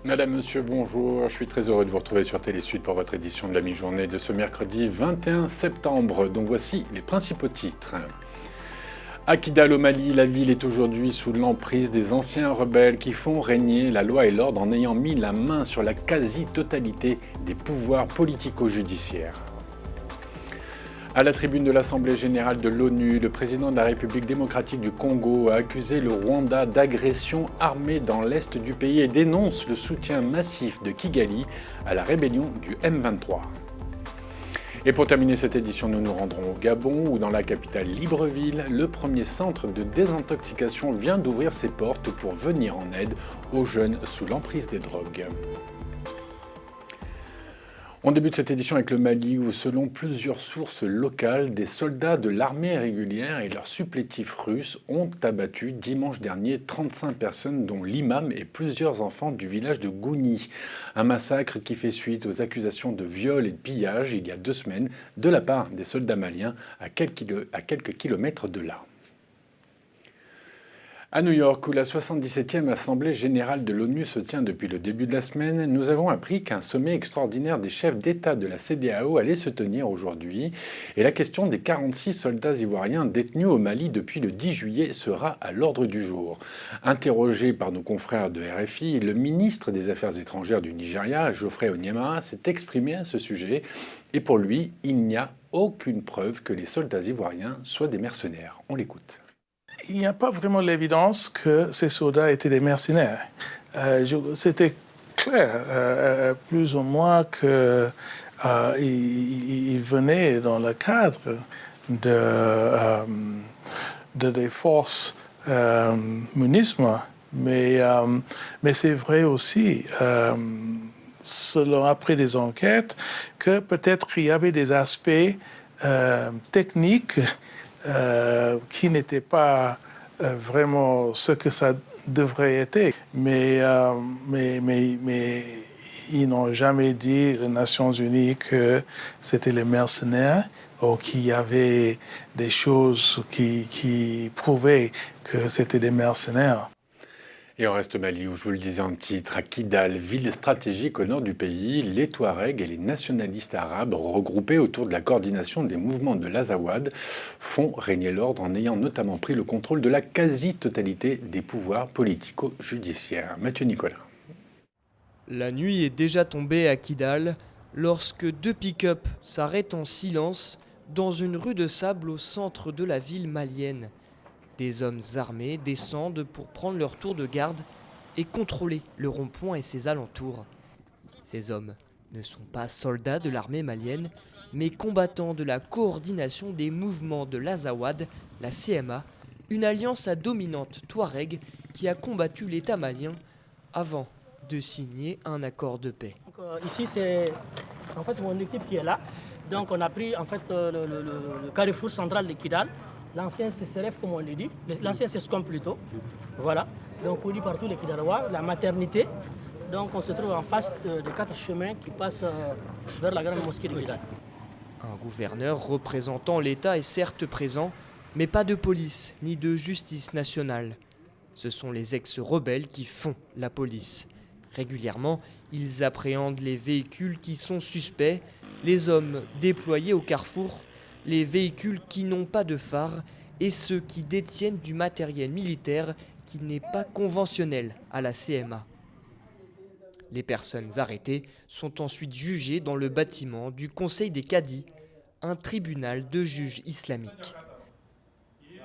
Madame, Monsieur, bonjour. Je suis très heureux de vous retrouver sur Télésud pour votre édition de la mi-journée de ce mercredi 21 septembre. Donc voici les principaux titres. À Kidal au Mali, la ville est aujourd'hui sous l'emprise des anciens rebelles qui font régner la loi et l'ordre en ayant mis la main sur la quasi-totalité des pouvoirs politico-judiciaires. À la tribune de l'Assemblée générale de l'ONU, le président de la République démocratique du Congo a accusé le Rwanda d'agression armée dans l'est du pays et dénonce le soutien massif de Kigali à la rébellion du M23. Et pour terminer cette édition, nous nous rendrons au Gabon, où dans la capitale Libreville, le premier centre de désintoxication vient d'ouvrir ses portes pour venir en aide aux jeunes sous l'emprise des drogues. On débute cette édition avec le Mali où, selon plusieurs sources locales, des soldats de l'armée régulière et leurs supplétifs russes ont abattu dimanche dernier 35 personnes, dont l'imam et plusieurs enfants du village de Gouni. Un massacre qui fait suite aux accusations de viol et de pillage il y a 2 semaines de la part des soldats maliens à quelques kilomètres de là. À New York, où la 77e Assemblée générale de l'ONU se tient depuis le début de la semaine, nous avons appris qu'un sommet extraordinaire des chefs d'État de la CEDEAO allait se tenir aujourd'hui. Et la question des 46 soldats ivoiriens détenus au Mali depuis le 10 juillet sera à l'ordre du jour. Interrogé par nos confrères de RFI, le ministre des Affaires étrangères du Nigeria, Geoffrey Onyema, s'est exprimé à ce sujet. Et pour lui, il n'y a aucune preuve que les soldats ivoiriens soient des mercenaires. On l'écoute. Il n'y a pas vraiment l'évidence que ces soldats étaient des mercenaires. C'était clair, plus ou moins, qu'ils venaient dans le cadre des forces MONUSMA. Mais c'est vrai aussi, selon après des enquêtes, que peut-être il y avait des aspects techniques qui n'était pas vraiment ce que ça devrait être. Mais ils n'ont jamais dit, les Nations Unies, que c'était les mercenaires ou qu'il y avait des choses qui prouvaient que c'était des mercenaires. Et on reste au Mali, où je vous le disais en titre, à Kidal, ville stratégique au nord du pays, les Touaregs et les nationalistes arabes, regroupés autour de la coordination des mouvements de l'Azawad, font régner l'ordre en ayant notamment pris le contrôle de la quasi-totalité des pouvoirs politico-judiciaires. Mathieu Nicolas. La nuit est déjà tombée à Kidal lorsque 2 pick-up s'arrêtent en silence dans une rue de sable au centre de la ville malienne. Des hommes armés descendent pour prendre leur tour de garde et contrôler le rond-point et ses alentours. Ces hommes ne sont pas soldats de l'armée malienne, mais combattants de la coordination des mouvements de l'Azawad, la CMA, une alliance à dominante touareg qui a combattu l'État malien avant de signer un accord de paix. Ici, c'est en fait mon équipe qui est là. Donc on a pris en fait le carrefour central de Kidal. L'ancien CCRF, comme on le dit, l'ancien CESCOM plutôt. Voilà. Donc on dit partout les Kidalois, la maternité. Donc on se trouve en face de 4 chemins qui passent vers la grande mosquée de Kidal. Un gouverneur représentant l'État est certes présent, mais pas de police ni de justice nationale. Ce sont les ex-rebelles qui font la police. Régulièrement, ils appréhendent les véhicules qui sont suspects, les hommes déployés au carrefour, les véhicules qui n'ont pas de phare et ceux qui détiennent du matériel militaire qui n'est pas conventionnel à la CMA. Les personnes arrêtées sont ensuite jugées dans le bâtiment du Conseil des Cadis, un tribunal de juges islamiques.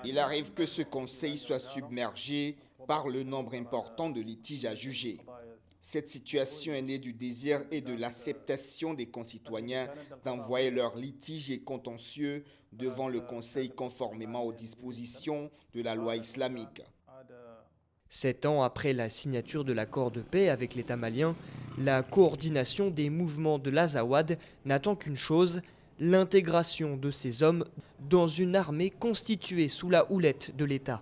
Il arrive que ce conseil soit submergé par le nombre important de litiges à juger. Cette situation est née du désir et de l'acceptation des concitoyens d'envoyer leurs litiges et contentieux devant le Conseil conformément aux dispositions de la loi islamique. 7 ans après la signature de l'accord de paix avec l'État malien, la coordination des mouvements de l'Azawad n'attend qu'une chose, l'intégration de ces hommes dans une armée constituée sous la houlette de l'État.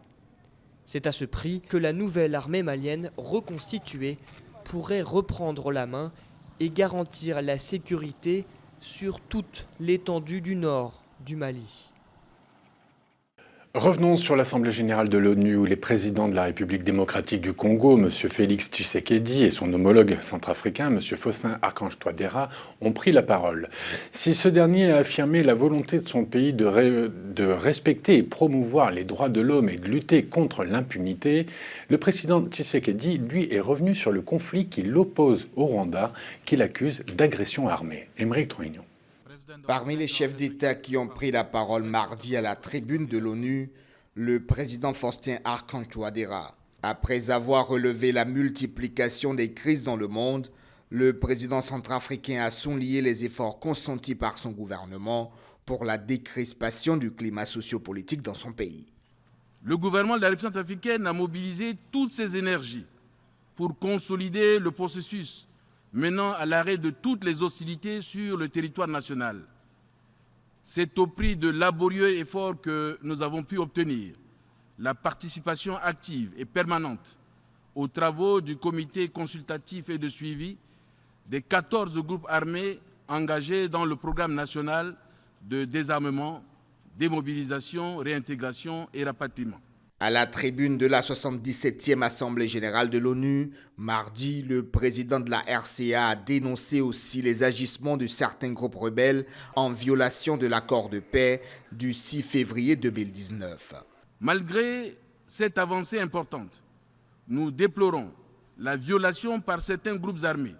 C'est à ce prix que la nouvelle armée malienne reconstituée pourrait reprendre la main et garantir la sécurité sur toute l'étendue du nord du Mali. Revenons sur l'Assemblée générale de l'ONU où les présidents de la République démocratique du Congo, M. Félix Tshisekedi, et son homologue centrafricain, M. Faustin-Archange Touadéra, ont pris la parole. Si ce dernier a affirmé la volonté de son pays de respecter et promouvoir les droits de l'homme et de lutter contre l'impunité, le président Tshisekedi, lui, est revenu sur le conflit qui l'oppose au Rwanda, qu'il accuse d'agression armée. Aymeric Troignon. Parmi les chefs d'État qui ont pris la parole mardi à la tribune de l'ONU, le président Faustin-Archange Touadéra. Après avoir relevé la multiplication des crises dans le monde, le président centrafricain a souligné les efforts consentis par son gouvernement pour la décrispation du climat sociopolitique dans son pays. Le gouvernement de la République centrafricaine a mobilisé toutes ses énergies pour consolider le processus menant à l'arrêt de toutes les hostilités sur le territoire national. C'est au prix de laborieux efforts que nous avons pu obtenir la participation active et permanente aux travaux du comité consultatif et de suivi des 14 groupes armés engagés dans le programme national de désarmement, démobilisation, réintégration et rapatriement. À la tribune de la 77e Assemblée générale de l'ONU, mardi, le président de la RCA a dénoncé aussi les agissements de certains groupes rebelles en violation de l'accord de paix du 6 février 2019. Malgré cette avancée importante, nous déplorons la violation par certains groupes armés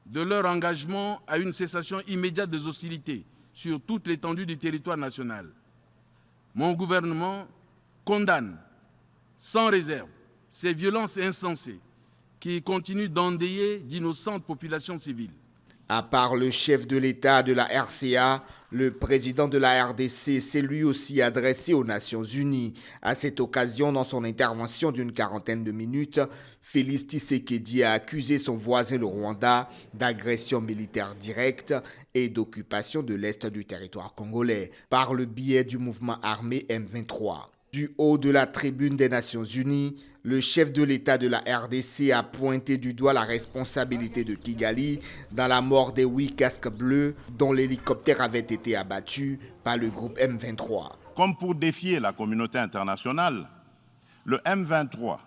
de leur engagement à une cessation immédiate des hostilités sur toute l'étendue du territoire national. Mon gouvernement condamne sans réserve ces violences insensées qui continuent d'endeuiller d'innocentes populations civiles. À part le chef de l'État de la RCA, le président de la RDC s'est lui aussi adressé aux Nations Unies. À cette occasion, dans son intervention d'une quarantaine de minutes, Félix Tshisekedi a accusé son voisin le Rwanda d'agression militaire directe et d'occupation de l'Est du territoire congolais par le biais du mouvement armé M23. Du haut de la tribune des Nations Unies, le chef de l'État de la RDC a pointé du doigt la responsabilité de Kigali dans la mort des 8 casques bleus dont l'hélicoptère avait été abattu par le groupe M23. Comme pour défier la communauté internationale, le M23,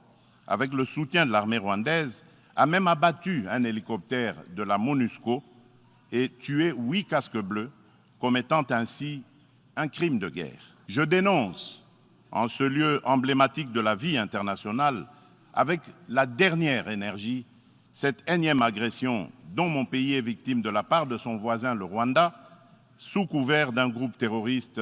avec le soutien de l'armée rwandaise, a même abattu un hélicoptère de la MONUSCO et tué 8 casques bleus, commettant ainsi un crime de guerre. Je dénonce en ce lieu emblématique de la vie internationale, avec la dernière énergie, cette énième agression dont mon pays est victime de la part de son voisin le Rwanda, sous couvert d'un groupe terroriste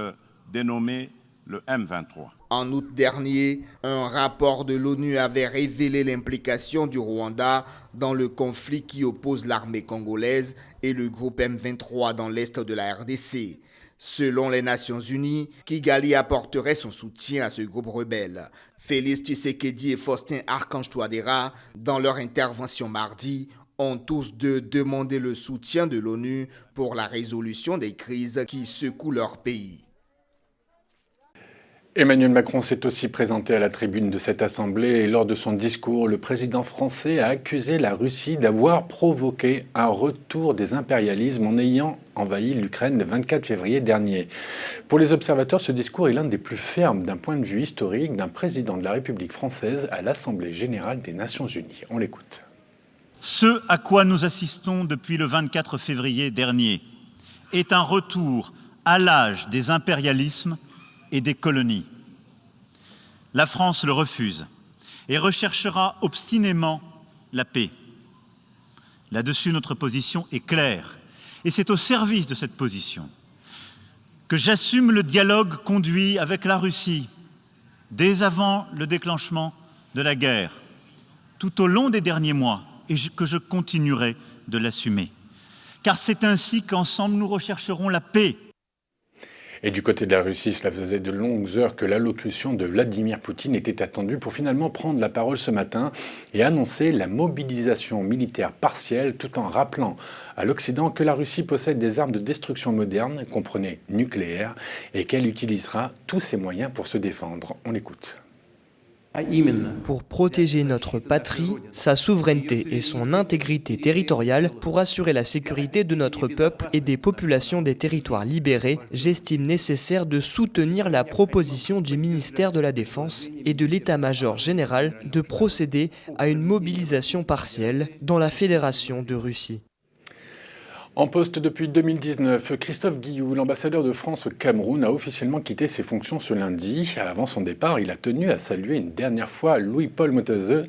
dénommé le M23. En août dernier, un rapport de l'ONU avait révélé l'implication du Rwanda dans le conflit qui oppose l'armée congolaise et le groupe M23 dans l'est de la RDC. Selon les Nations Unies, Kigali apporterait son soutien à ce groupe rebelle. Félix Tshisekedi et Faustin-Archange Touadéra, dans leur intervention mardi, ont tous deux demandé le soutien de l'ONU pour la résolution des crises qui secouent leur pays. Emmanuel Macron s'est aussi présenté à la tribune de cette assemblée et lors de son discours, le président français a accusé la Russie d'avoir provoqué un retour des impérialismes en ayant envahi l'Ukraine le 24 février dernier. Pour les observateurs, ce discours est l'un des plus fermes d'un point de vue historique d'un président de la République française à l'Assemblée générale des Nations unies. On l'écoute. Ce à quoi nous assistons depuis le 24 février dernier est un retour à l'âge des impérialismes et des colonies. La France le refuse et recherchera obstinément la paix. Là-dessus, notre position est claire et c'est au service de cette position que j'assume le dialogue conduit avec la Russie dès avant le déclenchement de la guerre, tout au long des derniers mois, et que je continuerai de l'assumer. Car c'est ainsi qu'ensemble nous rechercherons la paix. Et du côté de la Russie, cela faisait de longues heures que l'allocution de Vladimir Poutine était attendue pour finalement prendre la parole ce matin et annoncer la mobilisation militaire partielle tout en rappelant à l'Occident que la Russie possède des armes de destruction modernes, comprenez nucléaires, et qu'elle utilisera tous ses moyens pour se défendre. On l'écoute. pour protéger notre patrie, sa souveraineté et son intégrité territoriale, pour assurer la sécurité de notre peuple et des populations des territoires libérés, j'estime nécessaire de soutenir la proposition du ministère de la Défense et de l'État-major général de procéder à une mobilisation partielle dans la Fédération de Russie. En poste depuis 2019, Christophe Guilloux, l'ambassadeur de France au Cameroun, a officiellement quitté ses fonctions ce lundi. Avant son départ, il a tenu à saluer une dernière fois Louis-Paul Motazeux,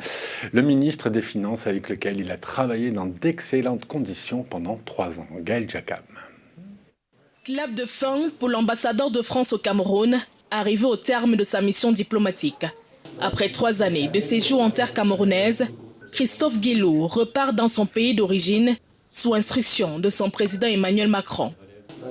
le ministre des Finances avec lequel il a travaillé dans d'excellentes conditions pendant 3 ans. Gaël Jacam. Clap de fin pour l'ambassadeur de France au Cameroun, arrivé au terme de sa mission diplomatique. Après 3 années de séjour en terre camerounaise, Christophe Guilloux repart dans son pays d'origine sous instruction de son président Emmanuel Macron.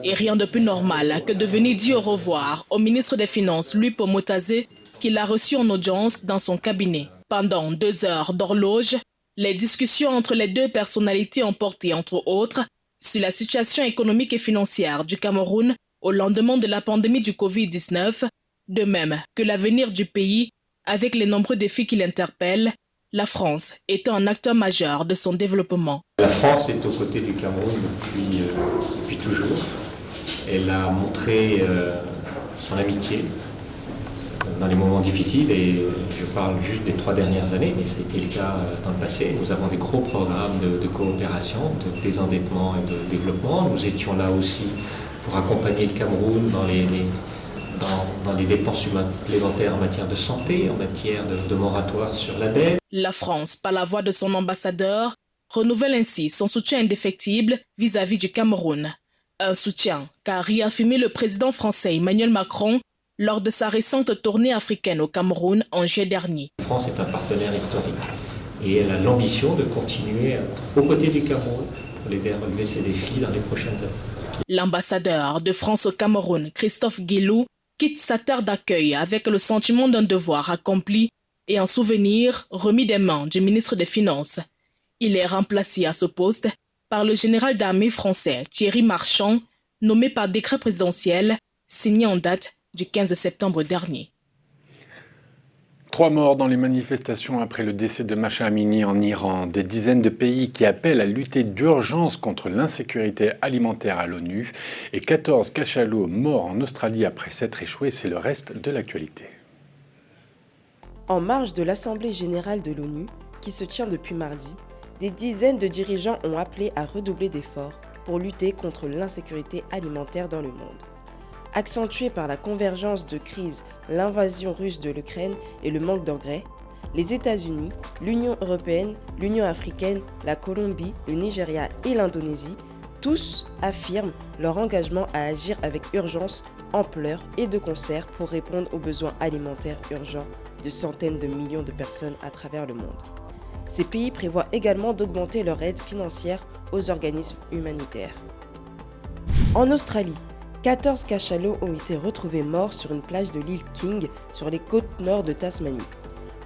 Et rien de plus normal que de venir dire au revoir au ministre des Finances Louis-Paul Motazeux qu'il a reçu en audience dans son cabinet. Pendant 2 heures d'horloge, les discussions entre les deux personnalités ont porté, entre autres, sur la situation économique et financière du Cameroun au lendemain de la pandémie du Covid-19, de même que l'avenir du pays avec les nombreux défis qui l'interpellent, la France étant un acteur majeur de son développement. La France est aux côtés du Cameroun depuis toujours. Elle a montré son amitié dans les moments difficiles, et je parle juste des 3 dernières années, mais ça a été le cas dans le passé. Nous avons des gros programmes de coopération, de désendettement et de développement. Nous étions là aussi pour accompagner le Cameroun dans les dépenses supplémentaires en matière de santé, en matière de moratoire sur la dette. La France, par la voix de son ambassadeur, renouvelle ainsi son soutien indéfectible vis-à-vis du Cameroun. Un soutien qu'a réaffirmé le président français Emmanuel Macron lors de sa récente tournée africaine au Cameroun en juillet dernier. La France est un partenaire historique et elle a l'ambition de continuer à être aux côtés du Cameroun pour l'aider à relever ses défis dans les prochaines années. L'ambassadeur de France au Cameroun, Christophe Guilloux, quitte sa terre d'accueil avec le sentiment d'un devoir accompli et un souvenir remis des mains du ministre des Finances. Il est remplacé à ce poste par le général d'armée français Thierry Marchand, nommé par décret présidentiel signé en date du 15 septembre dernier. 3 morts dans les manifestations après le décès de Mahsa Amini en Iran. Des dizaines de pays qui appellent à lutter d'urgence contre l'insécurité alimentaire à l'ONU. Et 14 cachalots morts en Australie après s'être échoués. C'est le reste de l'actualité. En marge de l'Assemblée générale de l'ONU, qui se tient depuis mardi, des dizaines de dirigeants ont appelé à redoubler d'efforts pour lutter contre l'insécurité alimentaire dans le monde. Accentuée par la convergence de crises, l'invasion russe de l'Ukraine et le manque d'engrais, les États-Unis, l'Union européenne, l'Union africaine, la Colombie, le Nigeria et l'Indonésie, tous affirment leur engagement à agir avec urgence, ampleur et de concert pour répondre aux besoins alimentaires urgents de centaines de millions de personnes à travers le monde. Ces pays prévoient également d'augmenter leur aide financière aux organismes humanitaires. En Australie, 14 cachalots ont été retrouvés morts sur une plage de l'île King, sur les côtes nord de Tasmanie.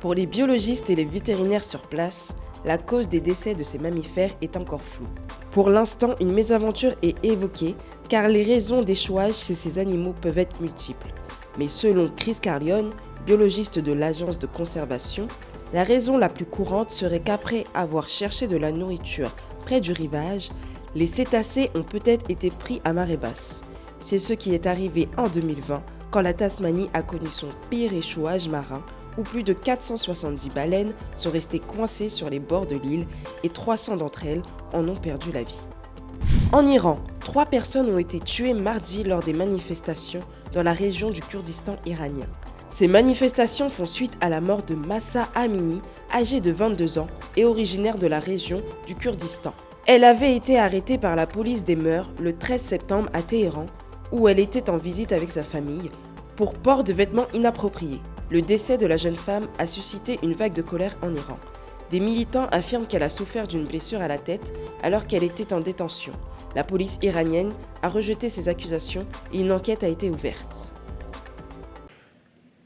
Pour les biologistes et les vétérinaires sur place, la cause des décès de ces mammifères est encore floue. Pour l'instant, une mésaventure est évoquée, car les raisons d'échouage chez ces animaux peuvent être multiples. Mais selon Chris Carlion, biologiste de l'agence de conservation, la raison la plus courante serait qu'après avoir cherché de la nourriture près du rivage, les cétacés ont peut-être été pris à marée basse. C'est ce qui est arrivé en 2020, quand la Tasmanie a connu son pire échouage marin, où plus de 470 baleines sont restées coincées sur les bords de l'île et 300 d'entre elles en ont perdu la vie. En Iran, 3 personnes ont été tuées mardi lors des manifestations dans la région du Kurdistan iranien. Ces manifestations font suite à la mort de Mahsa Amini, âgée de 22 ans et originaire de la région du Kurdistan. Elle avait été arrêtée par la police des mœurs le 13 septembre à Téhéran, où elle était en visite avec sa famille, pour port de vêtements inappropriés. Le décès de la jeune femme a suscité une vague de colère en Iran. Des militants affirment qu'elle a souffert d'une blessure à la tête alors qu'elle était en détention. La police iranienne a rejeté ces accusations et une enquête a été ouverte.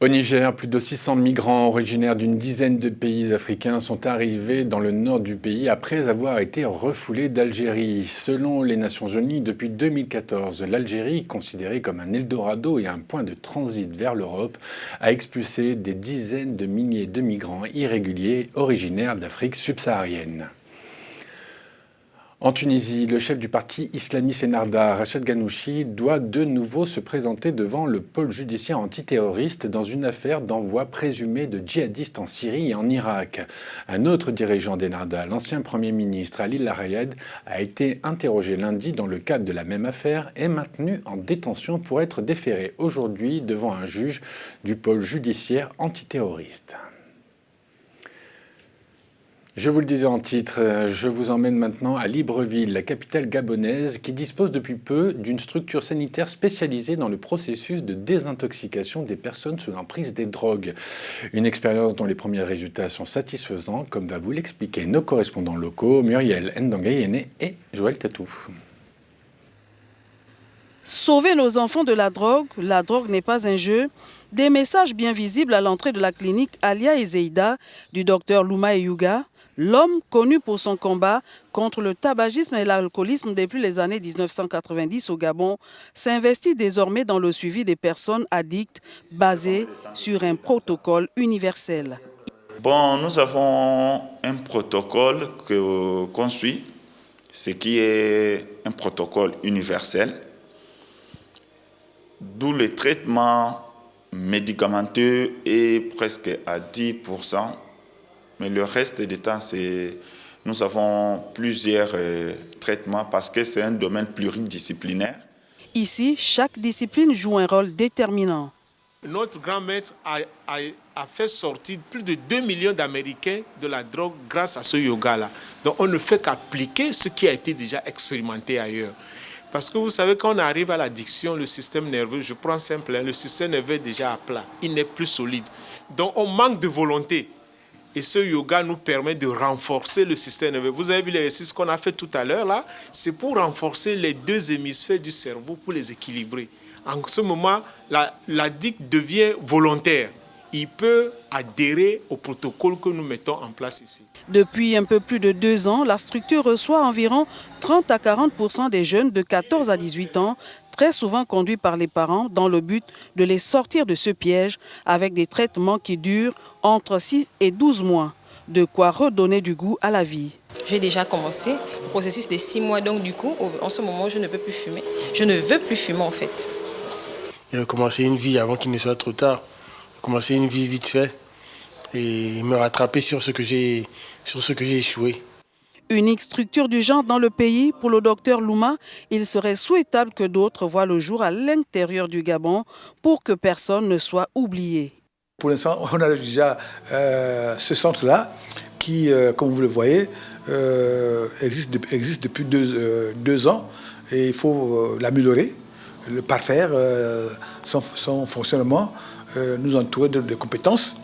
Au Niger, plus de 600 migrants originaires d'une dizaine de pays africains sont arrivés dans le nord du pays après avoir été refoulés d'Algérie. Selon les Nations Unies, depuis 2014, l'Algérie, considérée comme un Eldorado et un point de transit vers l'Europe, a expulsé des dizaines de milliers de migrants irréguliers originaires d'Afrique subsaharienne. En Tunisie, le chef du parti islamiste Ennahda, Rachid Ghannouchi, doit de nouveau se présenter devant le pôle judiciaire antiterroriste dans une affaire d'envoi présumé de djihadistes en Syrie et en Irak. Un autre dirigeant d'Ennahda, l'ancien Premier ministre Ali Larayed, a été interrogé lundi dans le cadre de la même affaire et maintenu en détention pour être déféré aujourd'hui devant un juge du pôle judiciaire antiterroriste. Je vous le disais en titre, je vous emmène maintenant à Libreville, la capitale gabonaise, qui dispose depuis peu d'une structure sanitaire spécialisée dans le processus de désintoxication des personnes sous l'emprise des drogues. Une expérience dont les premiers résultats sont satisfaisants, comme va vous l'expliquer nos correspondants locaux, Muriel Ndangayene et Joël Tatou. Sauver nos enfants de la drogue n'est pas un jeu. Des messages bien visibles à l'entrée de la clinique Alia Ezeida du docteur Louma Eyouga, l'homme connu pour son combat contre le tabagisme et l'alcoolisme depuis les années 1990 au Gabon, s'investit désormais dans le suivi des personnes addictes basé sur un protocole universel. Bon, nous avons un protocole qu'on suit, ce qui est un protocole universel, d'où le traitement médicamenteux est presque à 10%, mais le reste du temps, nous avons plusieurs traitements parce que c'est un domaine pluridisciplinaire. Ici, chaque discipline joue un rôle déterminant. Notre grand maître a fait sortir plus de 2 millions d'Américains de la drogue grâce à ce yoga-là. Donc on ne fait qu'appliquer ce qui a été déjà expérimenté ailleurs. Parce que vous savez, quand on arrive à l'addiction, le système nerveux, je prends simple, le système nerveux est déjà à plat, il n'est plus solide. Donc on manque de volonté. Et ce yoga nous permet de renforcer le système nerveux. Vous avez vu l'exercice qu'on a fait tout à l'heure là, c'est pour renforcer les deux hémisphères du cerveau, pour les équilibrer. En ce moment, l'addict devient volontaire. Il peut adhérer au protocole que nous mettons en place ici. Depuis un peu plus de 2 ans, la structure reçoit environ 30 à 40% des jeunes de 14 à 18 ans, très souvent conduits par les parents, dans le but de les sortir de ce piège avec des traitements qui durent entre 6 et 12 mois. De quoi redonner du goût à la vie. J'ai déjà commencé le processus des 6 mois, donc du coup, en ce moment, je ne peux plus fumer. Je ne veux plus fumer en fait. Il a commencé une vie avant qu'il ne soit trop tard. Commencer une vie vite fait et me rattraper sur ce que j'ai échoué. Unique structure du genre dans le pays, pour le docteur Louma, il serait souhaitable que d'autres voient le jour à l'intérieur du Gabon pour que personne ne soit oublié. Pour l'instant, on a déjà ce centre-là qui, comme vous le voyez, existe depuis 2 ans et il faut l'améliorer, le parfaire, son fonctionnement, nous entourer de compétences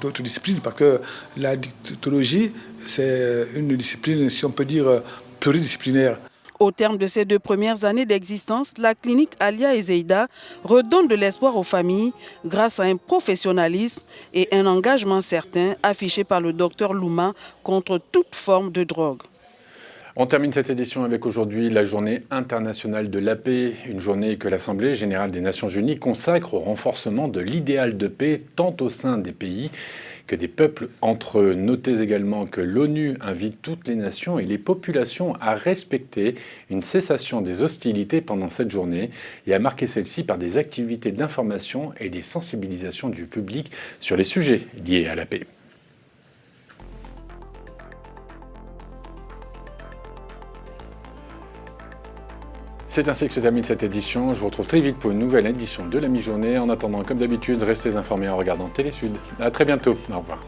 d'autres disciplines, parce que la dictologie, c'est une discipline, si on peut dire, pluridisciplinaire. Au terme de ces 2 premières années d'existence, la clinique Alia Ezeida redonne de l'espoir aux familles grâce à un professionnalisme et un engagement certain affiché par le docteur Louma contre toute forme de drogue. On termine cette édition avec aujourd'hui la journée internationale de la paix, une journée que l'Assemblée générale des Nations Unies consacre au renforcement de l'idéal de paix tant au sein des pays que des peuples entre eux. Notez également que l'ONU invite toutes les nations et les populations à respecter une cessation des hostilités pendant cette journée et à marquer celle-ci par des activités d'information et des sensibilisations du public sur les sujets liés à la paix. C'est ainsi que se termine cette édition. Je vous retrouve très vite pour une nouvelle édition de la mi-journée. En attendant, comme d'habitude, restez informés en regardant Télé Sud. À très bientôt. Au revoir.